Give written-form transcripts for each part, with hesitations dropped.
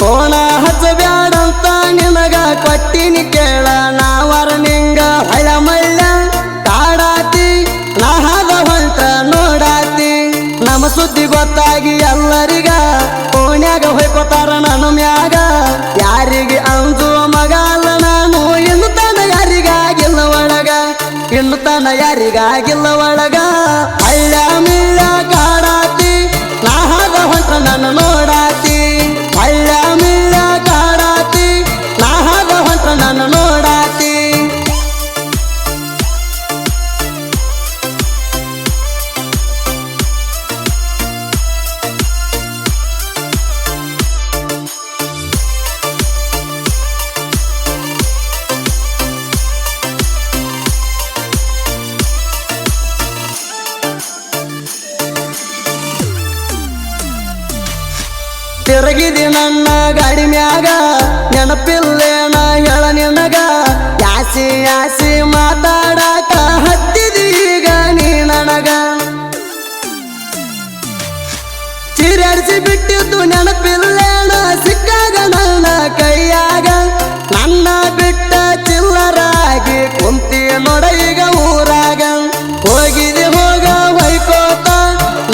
ಕೋಣ ಹಚ್ಚಬ್ಯಾಡಂತ ನಿನಗ ಕೊಟ್ಟಿನಿ ಕೇಳ ನಾವರ ನಿಂಗ ಹಳ ಮಳ್ಳ ಕಾಡಾತಿ ನಾಹದ ಹೊಂಟ ನೋಡಾತಿ ನಮ್ಮ ಸುದ್ದಿ ಗೊತ್ತಾಗಿ ಎಲ್ಲರಿಗ ಕೋಣ್ಯಾಗ ಹೊಯ್ಕೋತಾರ ನನ್ನ ಮ್ಯಾಗ ಯಾರಿಗೆ ಅಂಜುವ ಮಗ ಅಲ್ಲ ನಾನು ಇನ್ನು ತನ ಯಾರಿಗಾಗಿಲ್ಲ ಒಳಗ ಇನ್ನು ತನ ಯಾರಿಗಾಗಿಲ್ಲ ಒಳಗ ಹಳ್ಳ ಮಿಳ್ಳ ಕಾಡಾತಿ ನಾಹದ ಹೊಂಟ ನನ್ನ ನೋಡಾತಿ ಹಳ್ಳ ಮಿಳ್ಳ ಕಾಡಾತಿ ನಾಹದ ಹೊಂಟ ನನ್ನ ನೋಡಾತಿ ತಿರುಗಿದಿ ನನ್ನ ಗಾಡಿ ಮ್ಯಾಗ ನೆನಪಿಲ್ಲೇನ ಹೇಳ ನಿನಗ ಯಾಸಿ ಯಾಸಿ ಮಾತಾಡಾಕ ಹತ್ತಿದಿ ಈಗ ನೀ ನನಗ ಚಿರಾಡಿಸಿ ಬಿಟ್ಟಿದ್ದು ನೆನಪಿಲ್ಲೇನ ಸಿಕ್ಕಾಗ ನನ್ನ ಕೈಯಾಗ ನನ್ನ ಬಿಟ್ಟ ಚಿಲ್ಲರಾಗಿ ಕುಂತಿ ನೋಡ ಈಗ ಊರಾಗ ಹೋಗಿದಿ ಹೋಗ ಹೊಯ್ಕೋತ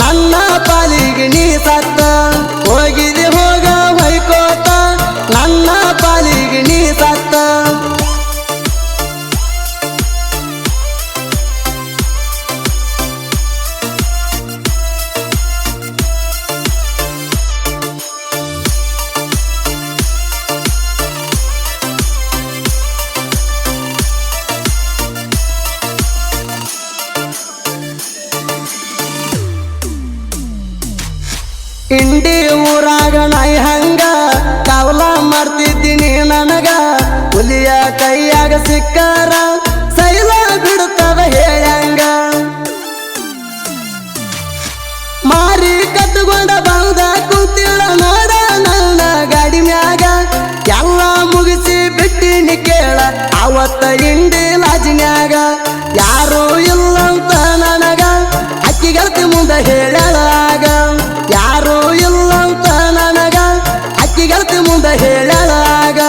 ನನ್ನ ಪಾಲಿಗೆ ನೀ ಸತ್ತ ಹೋಗಿದಿ ಹೋಗ ಹೊಯ್ಕೋತ ನನ್ನ ಪಾಲಿಗೆ ನೀ ಸತ್ತ ಇಂಡಿ ಊರಾಗ ನಾಯಿ ಹಂಗ ಕಾವಲ ಮಾಡ್ತಿದ್ದೀನಿ ನನಗ ಹುಲಿಯ ಕೈಯಾಗ ಸಿಕ್ಕಾರ ಸೈಲ ಬಿಡುತ್ತದ ಹೇಳಂಗ ಮಾರಿ ಕತ್ತುಕೊಂಡ ಬಂದ ಕುಂತಿಳ ನೋಡ ನನ್ನ ಗಾಡಿ ಮ್ಯಾಗ ಎಲ್ಲ ಮುಗಿಸಿ ಬಿಟ್ಟಿನಿ ಕೇಳ ಅವತ್ತ ಇಂಡಿ ಲಾಜಿನ್ಯಾಗ ಯಾರು ಇಲ್ಲಂತ ನನಗ ಅಕ್ಕಿಗಲ್ತಿ ಮುಂದೆ ಹೇಳಲಾಗ ಯಾರು ಇಲ್ಲಂತ ನನಗ ಅಕ್ಕಿಗಲ್ತಿ ಮುಂದೆ ಹೇಳಲಾಗ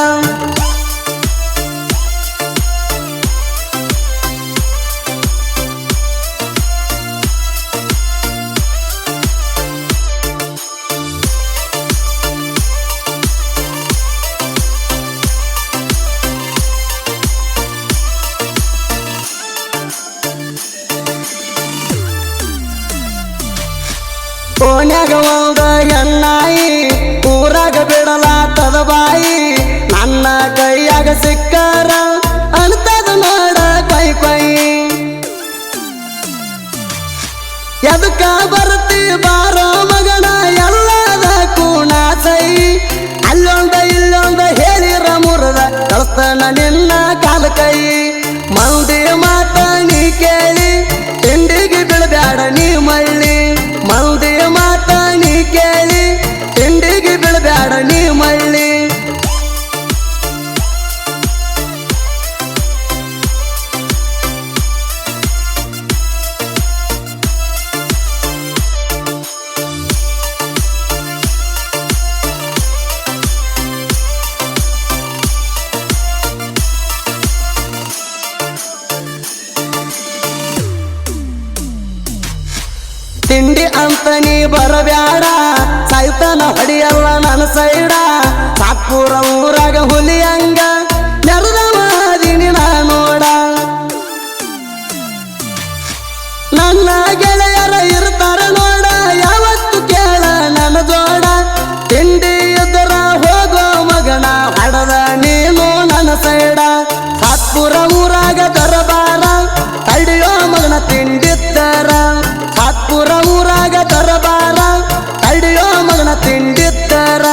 ಕೋಣ್ಯಾಗ ಒಂದ ಹೆಣ್ಣಾಯಿ ಊರಾಗ ಬಿಡಲಾತದ ಬಾಯಿ ನನ್ನ ಕೈಯಾಗ ಸಿಕ್ಕಾರ ಅನ್ತದ ನೋಡ ಕೈ ಕೈ ಎದಕ್ಕ ಬರ್ತಿ ಬಾರೋ ಮಗನ ಎಲ್ಲದ ಕೂಣ ಸೈ ಅಲ್ಲೊಂದ ಇಲ್ಲೊಂದ ಹೇಳಿರ ಮುರದ ಕಳ್ತನ ನಿನ್ನ ಕಾಲ ಕೈ ಮಂದಿ ಮಾತ ನೀ ಕೇಳಿ ತಿಂಡಿಗೆ ಬೀಳಬ್ಯಾಡ ನೀ ಮಳ್ಳಿ ಮಂದಿ ಮಾತ ನೀ ಕೇಳಿ ತಿಂಡಿಗೆ ಬೀಳಬ್ಯಾಡ ನೀ ಮಳ್ಳಿ ತಿಂಡಿ ಅಂತ ನೀ ಬರಬ್ಯಾಡ ಸಾಯ್ತಾನ ಹೊಡಿಯಲ್ಲ ನನ್ನ ಸೈಡ ಸಾತ್ಪುರ ಊರಾಗ ಹುಲಿಯಂಗ ನೆರೆದ ಮಾದಿನಿ ನಾ ನೋಡ ನನ್ನ ಗೆಳೆಯರ ಇರ್ತಾರ ನೋಡ ಯಾವತ್ತು ಕೇಳ ನನ್ನ ಜೋಡ ತಿಂಡಿ ಎದುರ ಹೋಗೋ ಮಗನ ಹಡದ ನೀನು ನನ್ನ ಸೈಡ ಸಾತ್ಪುರ ಊರಾಗ ದರಬಾರ ತಡಿಯೋ ಮಗನ ತಿಂಡಿದ್ದರ ಸಾತ್ಪುರ ಊರಾಗ ದರಬಾರ ತಡಿಯೋ ಮಗನ ತಿಂಡಿದ್ದರ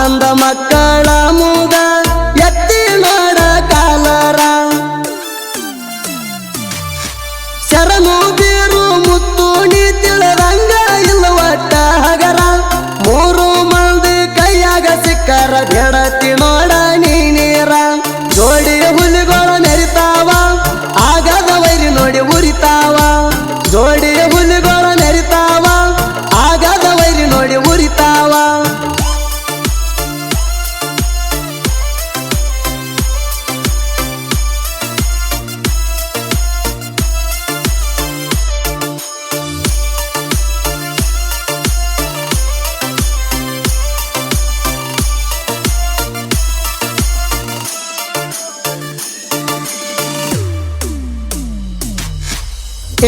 ಮಂದ ಮಕ್ಕಳ ಮೂಗ ಎತ್ತಿ ನೋಡ ಕಾಲರ ಶರಣು ಬೀರು ಮುತ್ತು ನೀ ತಿಳಿದಂಗ ಇಲ್ಲ ಒಟ್ಟ ಹಗರ ಮೂರು ಮಂದಿ ಕೈಯಾಗ ಸಿಕ್ಕರ ಗೆಡತಿ ನೋಡ ನೀರ ಜೋಡಿ ಹುಲಿಗಳು ಮೆರಿತಾವ ಆಗದ ವೈರಿ ನೋಡಿ ಉರಿತಾವ ಜೋಡಿ ಹುಲಿಗಳು ಮೆರಿತಾವ ಆಗದ ವೈರಿ ನೋಡಿ ಉರಿತಾವ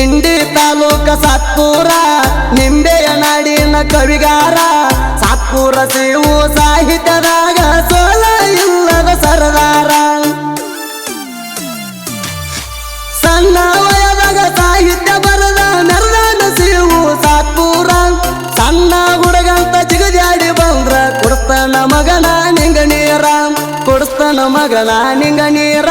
ಇಂಡಿ ತಾಲೂಕ ಸಾತ್ಪುರ ನಿಂಬೆಯ ನಾಡಿನ ಕವಿಗಾರ ಸಾತ್ಪುರ ಶಿವು ಸಾಹಿತ್ಯದಾಗ ಸೋಲ ಇಲ್ಲದ ಸರದಾರ ಸಣ್ಣ ವಯದಾಗ ಸಾಹಿತ್ಯ ಬರದ ಮೆರದಾನ ಶಿವು ಸಾತ್ಪುರ ಸಣ್ಣ ಹುಡುಗಂತ ಚಿಗದ್ಯಾಡಿ ಬಂದ್ರ ಕುಡಿಸ್ತಾನ ಮಗನ ನಿಂಗ ನೀರ ಕುಡಿಸ್ತಾನ ಮಗನ ನಿಂಗ ನೀರ